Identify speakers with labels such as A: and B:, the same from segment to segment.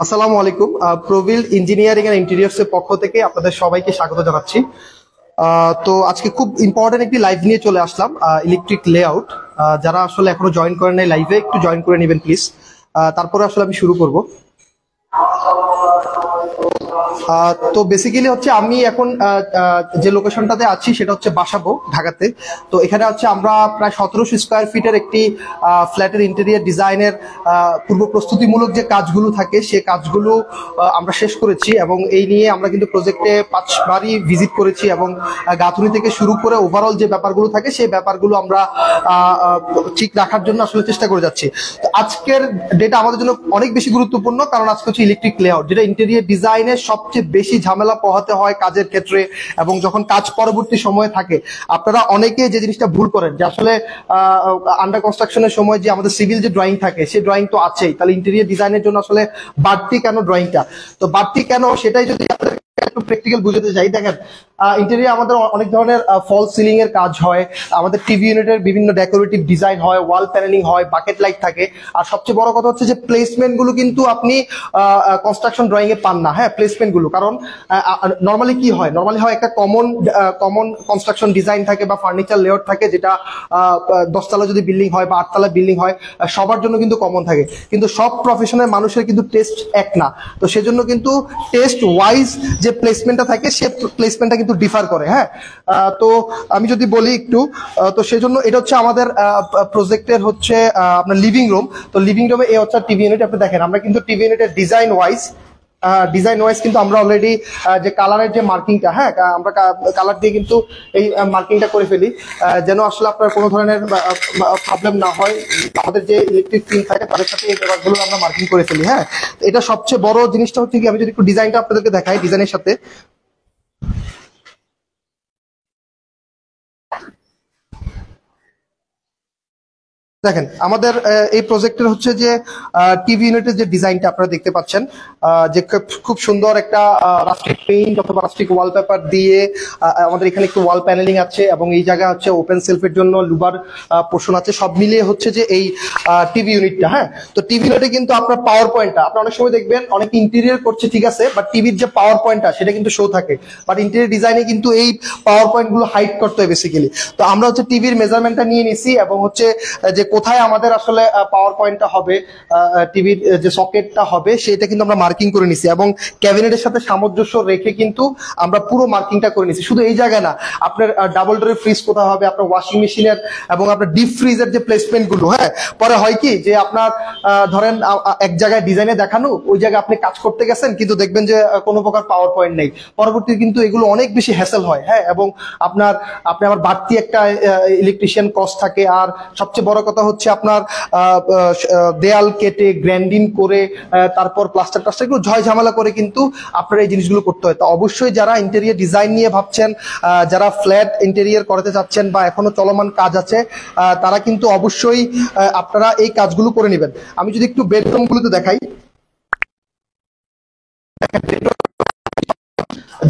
A: আসসালামু আলাইকুম। প্রভিল engineering and interiors এর পক্ষ থেকে আপনাদের সবাইকে স্বাগত জানাচ্ছি। তো আজকে খুব ইম্পর্টেন্ট একটি লাইভ নিয়ে চলে আসলাম, ইলেকট্রিক লেআউট। যারা আসলে এখনো জয়েন করেন নাই লাইভে, একটু জয়েন করে নেবেন প্লিজ। তারপরে আসলে আমি শুরু করব। তো বেসিক্যালি হচ্ছে আমি এখন যে লোকেশনটাতে আছি সেটা হচ্ছে বাসাবো, ঢাকাতে। তো এখানে হচ্ছে আমরা প্রায় 1700 স্কোয়ার ফিটের একটি ফ্ল্যাটের ইন্টেরিয়র ডিজাইনের পূর্ব প্রস্তুতিমূলক যে কাজগুলো থাকে সে কাজগুলো আমরা শেষ করেছি, এবং এই নিয়ে আমরা কিন্তু প্রজেক্টে 5 বারই ভিজিট করেছি, এবং গাঁথুনি থেকে শুরু করে ওভারঅল যে ব্যাপারগুলো থাকে সেই ব্যাপারগুলো আমরা ঠিক রাখার জন্য আসলে চেষ্টা করে যাচ্ছি। তো আজকের ডেটা আমাদের জন্য অনেক বেশি গুরুত্বপূর্ণ, কারণ আজকে হচ্ছে ইলেকট্রিক লেআউট, যেটা ইন্টেরিয়র ডিজাইনের সবচেয়ে বেশি ঝামেলা পোহাতে হয় কাজের ক্ষেত্রে, এবং যখন কাজ পরবর্তী সময়ে থাকে। আপনারা অনেকে যে জিনিসটা ভুল করেন যে আসলে আন্ডার কনস্ট্রাকশনের সময় যে আমাদের সিভিল যে ড্রয়িং থাকে সেই ড্রয়িং তো আছেই, তাহলে ইন্টেরিয়র ডিজাইনের জন্য আসলে বাড়তি কেন ড্রয়িংটা, তো বাড়তি কেন সেটাই যদি একটু প্র্যাকটিক্যাল বুঝতে চাই। দেখেন, ইন্টেরিয়র আমাদের অনেক ধরনের ফল সিলিং এর কাজ হয়, আমাদের টিভি ইউনিটের বিভিন্ন ডেকোরেটিভ ডিজাইন হয়, ওয়াল প্যানেলিং হয়, বাকেট লাইট থাকে। আর সবচেয়ে বড় কথা হচ্ছে যে প্লেসমেন্ট গুলো কিন্তু আপনি কনস্ট্রাকশন ড্রয়িং এ পান না। হ্যাঁ, প্লেসমেন্ট গুলো, কারণ নর্মালি কি হয়, নর্মালি হয় একটা কমন কনস্ট্রাকশন ডিজাইন থাকে বা ফার্নিচার লেআউট থাকে, যেটা 10 তলা যদি বিল্ডিং হয় বা 8 তলা বিল্ডিং হয় সবার জন্য কিন্তু কমন থাকে, কিন্তু সব প্রফেশনের মানুষের কিন্তু টেস্ট এক না। তো সেজন্য কিন্তু টেস্ট ওয়াইজ যে প্লেসমেন্টটা থাকে সে প্লেসমেন্টটা কিন্তু ডিফার করে। হ্যাঁ, তো আমি যদি বলি একটু, তো সেজন্য এটা হচ্ছে আমাদের প্রজেক্টের হচ্ছে আপনার লিভিং রুম। তো লিভিং রুমে এই হচ্ছে টিভি ইউনিট। আপনি দেখেন আমরা কিন্তু টিভি ইউনিটের ডিজাইন ওয়াইজ কিন্তু আমরা অলরেডি যে কালারের যে মার্কিংটা, হ্যাঁ আমরা কালার দিয়ে কিন্তু এই মার্কিংটা করে ফেলি, যেন আসলে আপনার কোনো ধরনের প্রবলেম না হয়। আমাদের যে ইলেকট্রিক টিম থাকে তাদের সাথে এই ব্যাপারগুলো আমরা মার্কিং করে ফেলি। হ্যাঁ, এটা সবচেয়ে বড় জিনিসটা হচ্ছে কি, আমি যদি একটু ডিজাইনটা আপনাদেরকে দেখাই, ডিজাইনের সাথে দেখেন আমাদের এই প্রজেক্টের হচ্ছে যে টিভি ইউনিটের যে ডিজাইনটা আপনারা দেখতে পাচ্ছেন, যে খুব সুন্দর একটা রাস্টিক পেইন্ট অথবা রাস্টিক ওয়ালপেপার দিয়ে আমাদের এখানে একটু ওয়াল প্যানেলিং আছে, এবং এই জায়গায় হচ্ছে ওপেন সেলফের জন্য লুবার পোর্শন আছে। সব মিলিয়ে হচ্ছে যে এই টিভি ইউনিটটা। হ্যাঁ, তো টিভি ইউনিটে কিন্তু আপনার পাওয়ার পয়েন্টটা আপনার অনেক সময় দেখবেন অনেক ইন্টেরিয়র করছে, ঠিক আছে, বাট টিভির যে পাওয়ার পয়েন্টটা সেটা কিন্তু শো থাকে, বাট ইন্টেরিয়র ডিজাইনে কিন্তু এই পাওয়ার পয়েন্ট গুলো হাইড করতে হয় বেসিক্যালি। তো আমরা হচ্ছে টিভির মেজারমেন্টটা নিয়ে নিছি, এবং হচ্ছে যে কোথায় আমাদের আসলে পাওয়ার পয়েন্টটা হবে, টিভির যে সকেটটা হবে সেটা কিন্তু আমরা মার্কিং করে নিছি, এবং ক্যাবিনেটের সাথে সামঞ্জস্য রেখে কিন্তু আমরা পুরো মার্কিংটা করে নিছি। শুধু এই জায়গায় না, আপনার ডাবল ডোরের ফ্রিজ কোথায় হবে, আপনার ওয়াশিং মেশিনের এবং আপনার ডিপ ফ্রিজের যে প্লেসমেন্ট গুলো। হ্যাঁ, পরে হয় কি যে আপনার ধরেন এক জায়গায় ডিজাইনে দেখানো, ওই জায়গায় আপনি কাজ করতে গেছেন কিন্তু দেখবেন যে কোনো প্রকার পাওয়ার পয়েন্ট নেই, পরবর্তী কিন্তু এগুলো অনেক বেশি হ্যাসেল হয়। হ্যাঁ, এবং আপনি আবার বাড়তি একটা ইলেকট্রিশিয়ান কস্ট থাকে। আর সবচেয়ে বড় কথা হচ্ছে আপনার দেয়াল কেটে গ্র্যান্ডিং করে তারপর প্লাস্টার এগুলো ঝয় ঝামেলা করে কিন্তু আপনার এই জিনিসগুলো করতে হয়। তো অবশ্যই যারা ইন্টেরিয়র ডিজাইন নিয়ে ভাবছেন, যারা ফ্ল্যাট ইন্টেরিয়র করতে চাচ্ছেন বা এখনো চলমান কাজ আছে, তারা কিন্তু অবশ্যই আপনারা এই কাজগুলো করে নেবেন। আমি যদি একটু বেডরুম গুলোতে দেখাই,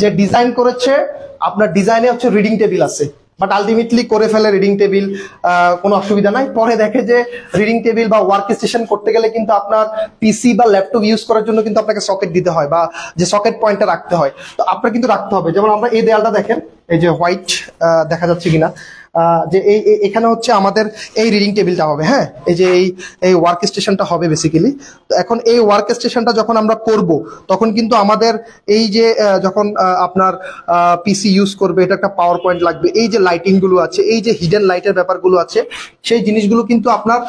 A: যে ডিজাইন করেছে আপনার ডিজাইনে হচ্ছে রিডিং টেবিল আছে, বাট আলটিমেটলি করে ফেলে রিডিং টেবিল, কোনো অসুবিধা নাই। পরে দেখে যে রিডিং টেবিল বা ওয়ার্ক স্টেশন করতে গেলে কিন্তু আপনার পিসি বা ল্যাপটপ ইউজ করার জন্য কিন্তু আপনাকে সকেট দিতে হয়, বা যে সকেট পয়েন্টটা রাখতে হয়, তো আপনার কিন্তু রাখতে হবে। যেমন আমরা এই দেয়ালটা দেখেন, এই যে হোয়াইট দেখা যাচ্ছে কিনা, যে এখানে হচ্ছে আমাদের এই রিডিং টেবিলটা হবে। হ্যাঁ, এই যে এই ওয়ার্ক স্টেশনটা হবে বেসিক্যালি। তো এখন এই ওয়ার্ক স্টেশনটা যখন আমরা করব তখন কিন্তু আমাদের এই যে যখন আপনার পিসি ইউজ করবে, এটা একটা পাওয়ার পয়েন্ট লাগবে, এই যে লাইটিং গুলো আছে, এই যে হিডেন লাইটের ব্যাপারগুলো আছে, সেই জিনিসগুলো কিন্তু আপনার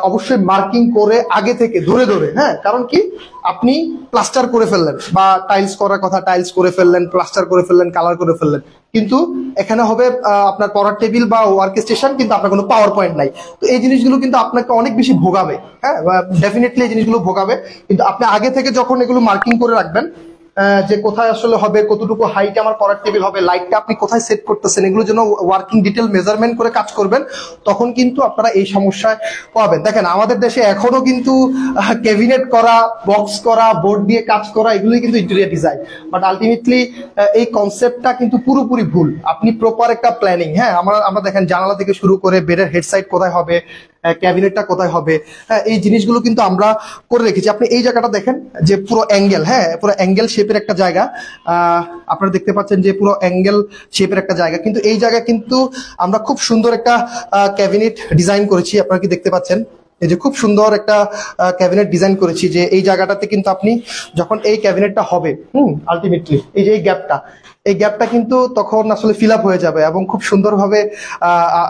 A: অবশ্যই মার্কিং করে আগে থেকে ধরে ধরে। হ্যাঁ, কারণ কি, আপনি প্লাস্টার করে ফেললেন বা টাইলস করার কথা টাইলস করে ফেললেন, প্লাস্টার করে ফেললেন, কালার করে ফেললেন, কিন্তু এখানে হবে আপনার পড়ার টেবিল বা ওয়ার্ক স্টেশন, কিন্তু আপনার কোনো পাওয়ার পয়েন্ট নাই। তো এই জিনিসগুলো কিন্তু আপনাকে অনেক বেশি ভোগাবে। হ্যাঁ, ডেফিনেটলি এই জিনিসগুলো ভোগাবে, কিন্তু আপনি আগে থেকে যখন এগুলো মার্কিং করে রাখবেন, যে কোথায় আসলে হবে, কতটুকু হাইট আমার পড়ার টেবিল হবে, লাইটটা আপনি কোথায় সেট করতেছেন, এগুলো যেন ওয়ার্কিং ডিটেল মেজারমেন্ট করে কাজ করবেন, তখন কিন্তু আপনারা এই সমস্যায় পাবেন। দেখেন আমাদের দেশে এখনো কিন্তু ক্যাবিনেট করা, বক্স করা, বোর্ড দিয়ে কাজ করা, এগুলোই কিন্তু ইন্টেরিয়র ডিজাইন, বাট আলটিমেটলি এই কনসেপ্টটা কিন্তু পুরোপুরি ভুল। আপনি প্রপার একটা প্ল্যানিং, হ্যাঁ আমরা দেখেন জানালা থেকে শুরু করে বেডের হেড সাইড কোথায় হবে, ক্যাবিনেটটা কোথায় হবে, হ্যাঁ এই জিনিসগুলো কিন্তু আমরা করে রেখেছি। আপনি এই জায়গাটা দেখেন যে পুরো অ্যাঙ্গেল, হ্যাঁ পুরো অ্যাঙ্গেল শেপের একটা জায়গা, আপনারা দেখতে পাচ্ছেন যে পুরো অ্যাঙ্গেল শেপের একটা জায়গা, কিন্তু এই জায়গায় কিন্তু আমরা খুব সুন্দর একটা ক্যাবিনেট ডিজাইন করেছি। আপনারা কি দেখতে পাচ্ছেন, এই যে খুব সুন্দর একটা ক্যাবিনেট ডিজাইন করেছি, যে এই জায়গাটাতে কিন্তু আপনি যখন এই ক্যাবিনেটটা হবে আলটিমেটলি এই যে এই গ্যাপটা কিন্তু তখন আসলে ফিল আপ হয়ে যাবে, এবং খুব সুন্দরভাবে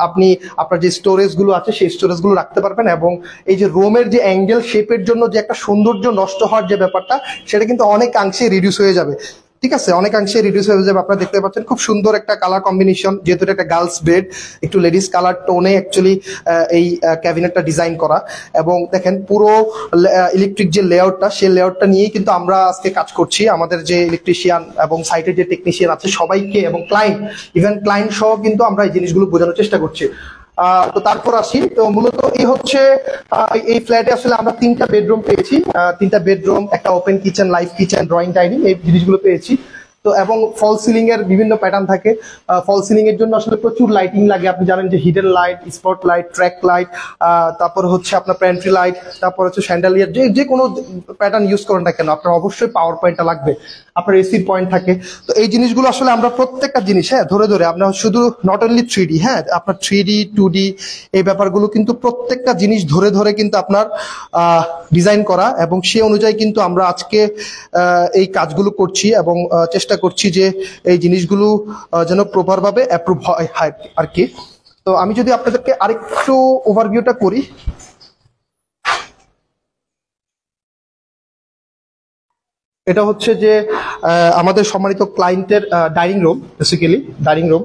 A: আপনি আপনার যে স্টোরেজ গুলো আছে সেই স্টোরেজ গুলো রাখতে পারবেন, এবং এই যে রোমের যে অ্যাঙ্গেল শেপের জন্য যে একটা সৌন্দর্য নষ্ট হওয়ার যে ব্যাপারটা, সেটা কিন্তু অনেকাংশে রিডিউস হয়ে যাবে। ঠিক আছে, অনেকাংশে রিডিউস হয়ে যাবে। আপনারা দেখতে পাচ্ছেন খুব সুন্দর একটা কালার কম্বিনেশন, যেহেতু এটা একটা গার্লস বেড, একটু লেডিস কালার টোনে অ্যাকচুয়ালি এই ক্যাবিনেটটা ডিজাইন করা। এবং দেখেন পুরো ইলেকট্রিক যে লেআউটটা, সেই লেআউটটা নিয়েই কিন্তু আমরা আজকে কাজ করছি। আমাদের যে ইলেকট্রিশিয়ান এবং সাইটের যে টেকনিশিয়ান আছে সবাইকে, এবং ক্লায়েন্ট, ইভেন ক্লায়েন্ট সহ কিন্তু আমরা এই জিনিসগুলো বোঝানোর চেষ্টা করছি। তো তারপর আসি, তো মূলত এই হচ্ছে এই ফ্ল্যাটে আসলে আমরা 3টা বেডরুম পেয়েছি, 3টা বেডরুম, একটা open kitchen, live kitchen, drawing dining, এই জিনিসগুলো পেয়েছি। তো এবং ফল সিলিং এর বিভিন্ন প্যাটার্ন থাকে। ফল সিলিং এর জন্য আসলে প্রচুর লাইটিং লাগে, আপনি জানেন যে hidden light, spot light, track light, তারপর হচ্ছে আপনার প্যান্ট্রি লাইট, তারপর হচ্ছে স্যান্ডেলিয়ার, যে কোনো প্যাটার্ন ইউজ করেন না কেন আপনার অবশ্যই পাওয়ার পয়েন্টটা লাগবে, আপনার এসির পয়েন্ট থাকে। তো এই জিনিসগুলো আসলে আমরা প্রত্যেকটা জিনিস, হ্যাঁ ধরে ধরে আপনার শুধু নট অনলি 3D, হ্যাঁ আপনার 3D 2D এই ব্যাপারগুলো কিন্তু প্রত্যেকটা জিনিস ধরে ধরে কিন্তু আপনার ডিজাইন করা, এবং সেই অনুযায়ী কিন্তু আমরা আজকে এই কাজগুলো করছি, এবং চেষ্টা করছি যে এই জিনিসগুলো যেন প্রপার ভাবে অ্যাপ্রুভ হয় আর কি। তো আমি যদি আপনাদেরকে আরেকটু ওভারভিউটা করি, এটা হচ্ছে যে আমাদের সম্মানিত ক্লায়েন্টের dining room, basically dining room,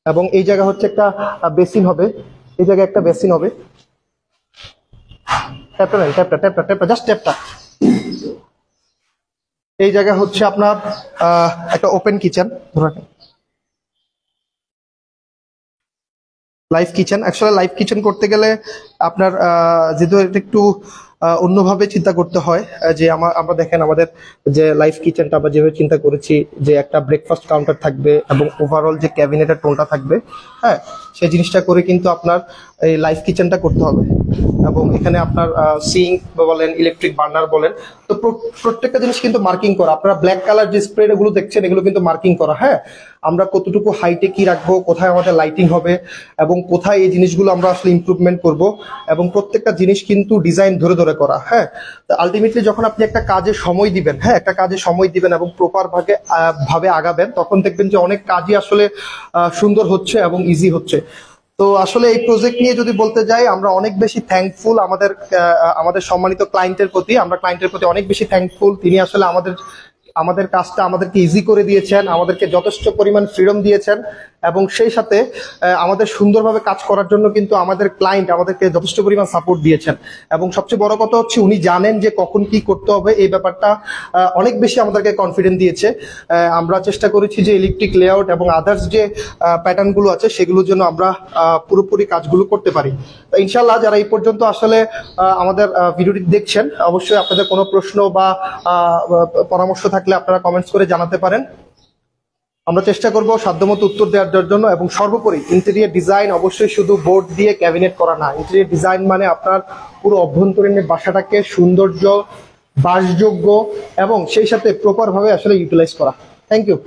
A: এবং এই জায়গা হচ্ছে একটা বেসিন হবে, এই জায়গায় একটা বেসিন হবে। ট্যাপটা নেন, ট্যাপটা জাস্ট ট্যাপটা। এই জায়গা হচ্ছে আপনার একটা open kitchen, live kitchen. Actually live kitchen করতে গেলে আপনার যেহেতু এটা একটু অন্যভাবে চিন্তা করতে হয়, যে আমরা দেখেন আমাদের যে লাইভ কিচেনটা আমরা যেভাবে চিন্তা করেছি, যে একটা ব্রেকফাস্ট কাউন্টার থাকবে এবং ওভারঅল যে ক্যাবিনেটের টোনটা থাকবে, হ্যাঁ সেই জিনিসটা করে কিন্তু আপনার এই লাইভ কিচেনটা করতে হবে। এবং এখানে আপনার সিঙ্ক বলেন, ইলেকট্রিক বার্নার বলেন, তো প্রত্যেকটা জিনিস কিন্তু মার্কিং করা। আপনারা ব্ল্যাক কালার যে স্প্রে এগুলো দেখছেন, এগুলো কিন্তু মার্কিং করা। হ্যাঁ আমরা কতটুকু হাইটে কি রাখবো, কোথায় আমাদের লাইটিং হবে, এবং কোথায় এই জিনিসগুলো আমরা আসলে ইমপ্রুভমেন্ট করব, এবং প্রত্যেকটা জিনিস কিন্তু ডিজাইন ধরে ধরে করা। হ্যাঁ তো আলটিমেটলি যখন আপনি একটা কাজে সময় দিবেন, হ্যাঁ একটা কাজে সময় দিবেন এবং প্রপার ভাবে আগাবেন, তখন দেখবেন যে অনেক কাজই আসলে সুন্দর হচ্ছে এবং ইজি হচ্ছে। তো আসলে এই প্রজেক্ট নিয়ে যদি বলতে যাই, আমরা অনেক বেশি থ্যাঙ্কফুল আমাদের সম্মানিত ক্লায়েন্টের প্রতি। আমরা ক্লায়েন্টের প্রতি অনেক বেশি থ্যাঙ্কফুল। তিনি আসলে আমাদের কাজটা আমাদেরকে ইজি করে দিয়েছেন, আমাদেরকে যথেষ্ট পরিমাণ ফ্রিডম দিয়েছেন, এবং সেই সাথে আমাদের সুন্দরভাবে কাজ করার জন্য কিন্তু আমাদের ক্লায়েন্ট আমাদেরকে যথেষ্ট পরিমাণ সাপোর্ট দিয়েছেন। এবং সবচেয়ে বড় কথা হচ্ছে উনি জানেন যে কখন কি করতে হবে, এই ব্যাপারটা অনেক বেশি আমাদেরকে কনফিডেন্স দিয়েছে। আমরা চেষ্টা করেছি যে ইলেকট্রিক লেআউট এবং আদার্স যে প্যাটার্নগুলো আছে সেগুলোর জন্য আমরা পুরোপুরি কাজগুলো করতে পারি। তো ইনশাল্লাহ যারা এই পর্যন্ত আসলে আমাদের ভিডিওটি দেখছেন, অবশ্যই আপনাদের কোনো প্রশ্ন বা পরামর্শ থাকলে আপনারা কমেন্টস করে জানাতে পারেন। আমরা চেষ্টা করব সাধ্যমতো উত্তর দেওয়ার জন্য। এবং সর্বোপরি ইন্টেরিয়র ডিজাইন অবশ্যই শুধু বোর্ড দিয়ে ক্যাবিনেট করা না। ইন্টেরিয়র ডিজাইন মানে আপনার পুরো অভ্যন্তরীণ বাসাটাকে সৌন্দর্য, বাসযোগ্য এবং সেই সাথে প্রপার ভাবে আসলে ইউটিলাইজ করা। Thank you.